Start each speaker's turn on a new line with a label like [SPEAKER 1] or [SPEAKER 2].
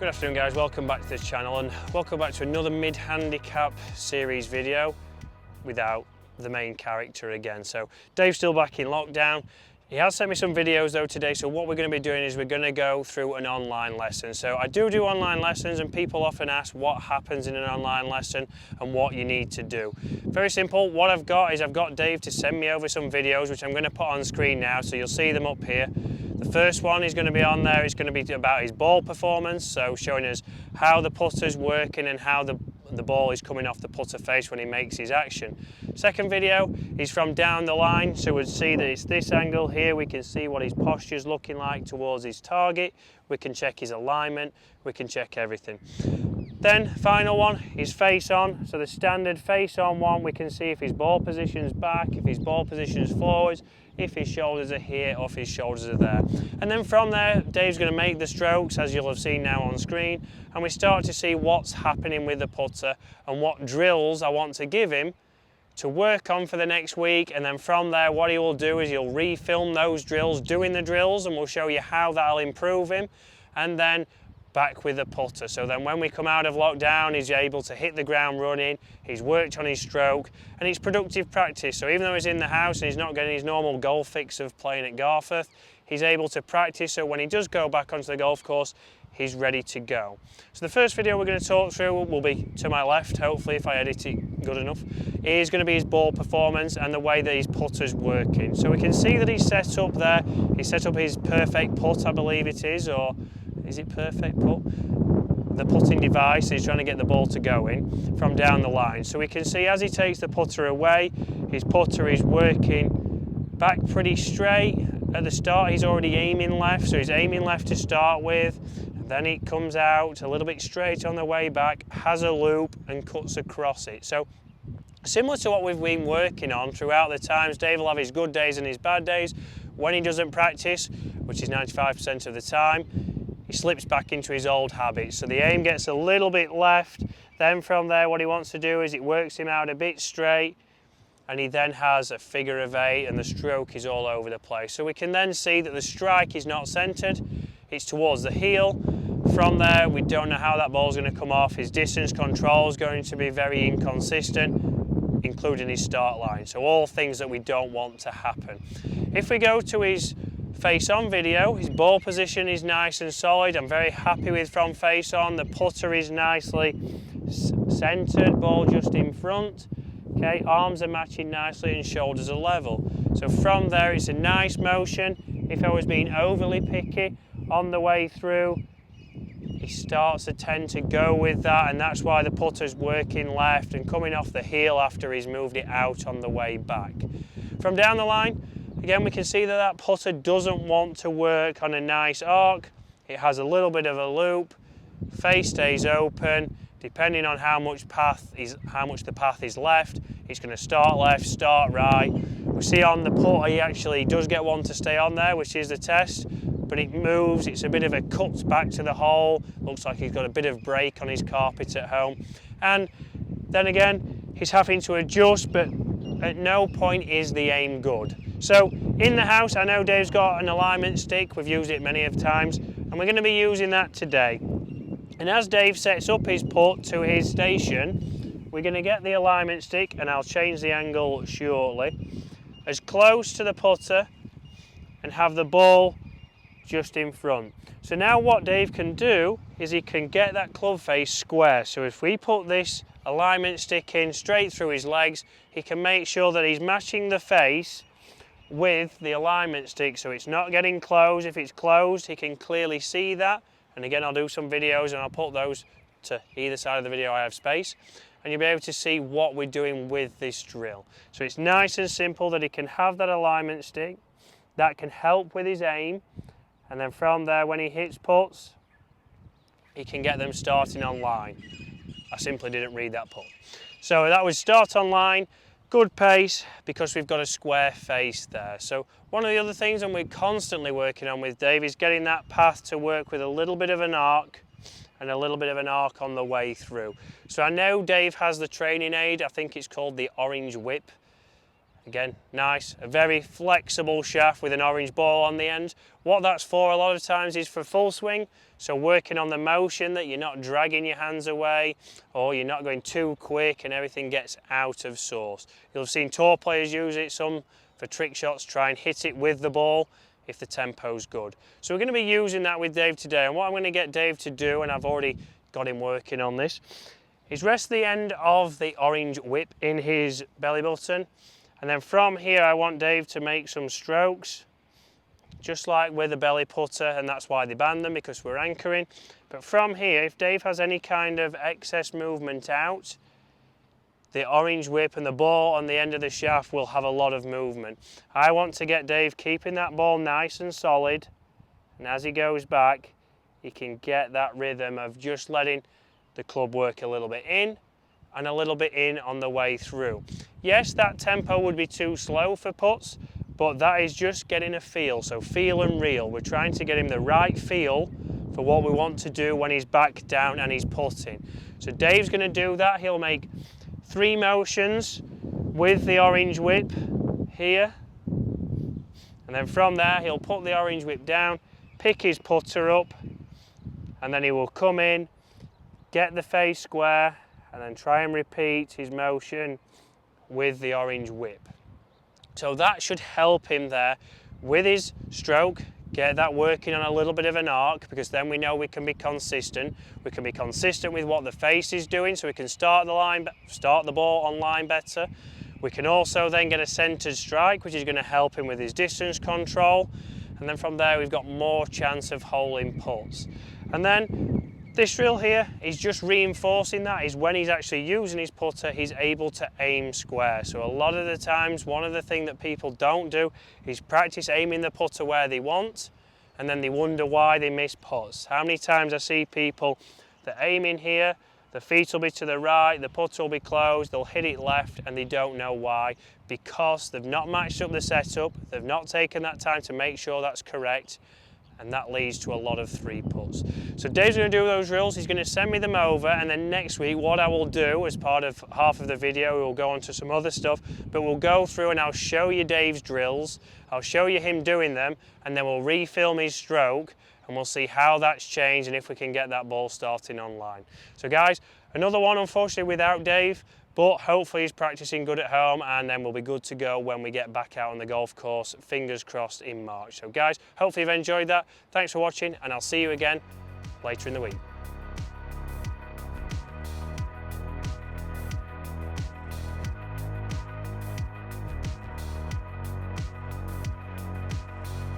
[SPEAKER 1] Good afternoon guys, welcome back to the channel and welcome back to another mid-handicap series video without the main character again. So Dave's still back in lockdown. He has sent me some videos though today, so what we're going to be doing is we're going to go through an online lesson. So I do online lessons and people often ask what happens in an online lesson and what you need to do. Very simple, what I've got is I've got Dave to send me over some videos which I'm going to put on screen now, so you'll see them up here. The first one is going to be on there, it's going to be about his ball performance, so showing us how the putter's working and how the ball is coming off the putter face when he makes his action. Second video is from down the line, so we'll see that it's this angle here, we can see what his posture's looking like towards his target, we can check his alignment, we can check everything. Then final one is face on, so the standard face on one, we can see if his ball position's back, if his ball position's forwards, if his shoulders are here or if his shoulders are there. And then from there, Dave's going to make the strokes, as you'll have seen now on screen, and we start to see what's happening with the putter and what drills I want to give him to work on for the next week. And then from there, what he will do is he'll refilm those drills, doing the drills, and we'll show you how that'll improve him. And then back with the putter. So then when we come out of lockdown, he's able to hit the ground running, he's worked on his stroke, and it's productive practice. So even though he's in the house and he's not getting his normal golf fix of playing at Garforth, he's able to practice, so when he does go back onto the golf course, he's ready to go. So the first video we're going to talk through will be to my left, hopefully if I edit it good enough, is going to be his ball performance and the way that his putter's working. So we can see that he's set up there, he's set up his perfect putt, I believe it is, or is it perfect putt? The putting device, he's trying to get the ball to go in from down the line. So we can see as he takes the putter away, his putter is working back pretty straight. At the start he's already aiming left, so he's aiming left to start with. Then it comes out a little bit straight on the way back, has a loop and cuts across it. So similar to what we've been working on throughout the times. Dave will have his good days and his bad days. When he doesn't practice, which is 95% of the time, he slips back into his old habits. So the aim gets a little bit left, then from there what he wants to do is it works him out a bit straight, and he then has a figure of 8 and the stroke is all over the place. So we can then see that the strike is not centered, it's towards the heel. From there we don't know how that ball's going to come off. His distance control is going to be very inconsistent, including his start line. So all things that we don't want to happen. If we go to his face on video, his ball position is nice and solid. I'm very happy with from face on. The putter is nicely centered, ball just in front. Okay, arms are matching nicely and shoulders are level. So from there it's a nice motion. If I was being overly picky on the way through, he starts to tend to go with that, and that's why the putter's working left and coming off the heel after he's moved it out on the way back. From down the line, again, we can see that that putter doesn't want to work on a nice arc. It has a little bit of a loop. Face stays open. Depending on how much the path is left, it's going to start left, start right. We see on the putter he actually does get one to stay on there, which is the test, but it moves. It's a bit of a cut back to the hole. Looks like he's got a bit of break on his carpet at home. And then again, he's having to adjust, but at no point is the aim good. So in the house, I know Dave's got an alignment stick, we've used it many of times, and we're going to be using that today. And as Dave sets up his putt to his station, we're going to get the alignment stick, and I'll change the angle shortly, as close to the putter and have the ball just in front. So now what Dave can do is he can get that club face square. So if we put this alignment stick in straight through his legs, he can make sure that he's matching the face with the alignment stick, so it's not getting closed. If it's closed, he can clearly see that. And again, I'll do some videos and I'll put those to either side of the video I have space, and you'll be able to see what we're doing with this drill. So it's nice and simple that he can have that alignment stick. That can help with his aim, and then from there when he hits putts, he can get them starting on line. I simply didn't read that putt. So that was start on line. Good pace because we've got a square face there. So one of the other things, and we're constantly working on with Dave, is getting that path to work with a little bit of an arc and a little bit of an arc on the way through. So I know Dave has the training aid, I think it's called the Orange Whip. Again, nice, a very flexible shaft with an orange ball on the end. What that's for a lot of times is for full swing, so working on the motion that you're not dragging your hands away or you're not going too quick and everything gets out of source. You'll have seen tour players use it, some for trick shots, try and hit it with the ball if the tempo's good. So we're going to be using that with Dave today, and what I'm going to get Dave to do, and I've already got him working on this, is rest the end of the orange whip in his belly button. And then from here, I want Dave to make some strokes, just like with a belly putter, and that's why they banned them, because we're anchoring. But from here, if Dave has any kind of excess movement out, the orange whip and the ball on the end of the shaft will have a lot of movement. I want to get Dave keeping that ball nice and solid, and as he goes back, he can get that rhythm of just letting the club work a little bit in and a little bit in on the way through. Yes, that tempo would be too slow for putts, but that is just getting a feel, so feel and reel. We're trying to get him the right feel for what we want to do when he's back down and he's putting. So Dave's going to do that. He'll make 3 motions with the orange whip here, and then from there he'll put the orange whip down, pick his putter up, and then he will come in, get the face square, and then try and repeat his motion with the orange whip. So that should help him there with his stroke, get that working on a little bit of an arc, because then we know we can be consistent. We can be consistent with what the face is doing, so we can start the ball on line better. We can also then get a centered strike, which is going to help him with his distance control. And then from there, we've got more chance of holing putts. And then this drill here is just reinforcing that, is when he's actually using his putter, he's able to aim square. So a lot of the times, one of the things that people don't do is practice aiming the putter where they want, and then they wonder why they miss putts. How many times I see people that aim in here, the feet will be to the right, the putter will be closed, they'll hit it left, and they don't know why, because they've not matched up the setup, they've not taken that time to make sure that's correct, and that leads to a lot of 3 putts. So Dave's going to do those drills, he's going to send me them over, and then next week what I will do as part of half of the video, we'll go on to some other stuff, but we'll go through and I'll show you Dave's drills, I'll show you him doing them, and then we'll refilm his stroke, and we'll see how that's changed and if we can get that ball starting online. So guys, another one unfortunately without Dave, but hopefully he's practicing good at home, and then we'll be good to go when we get back out on the golf course, fingers crossed, in March. So guys, hopefully you've enjoyed that. Thanks for watching, and I'll see you again later in the week.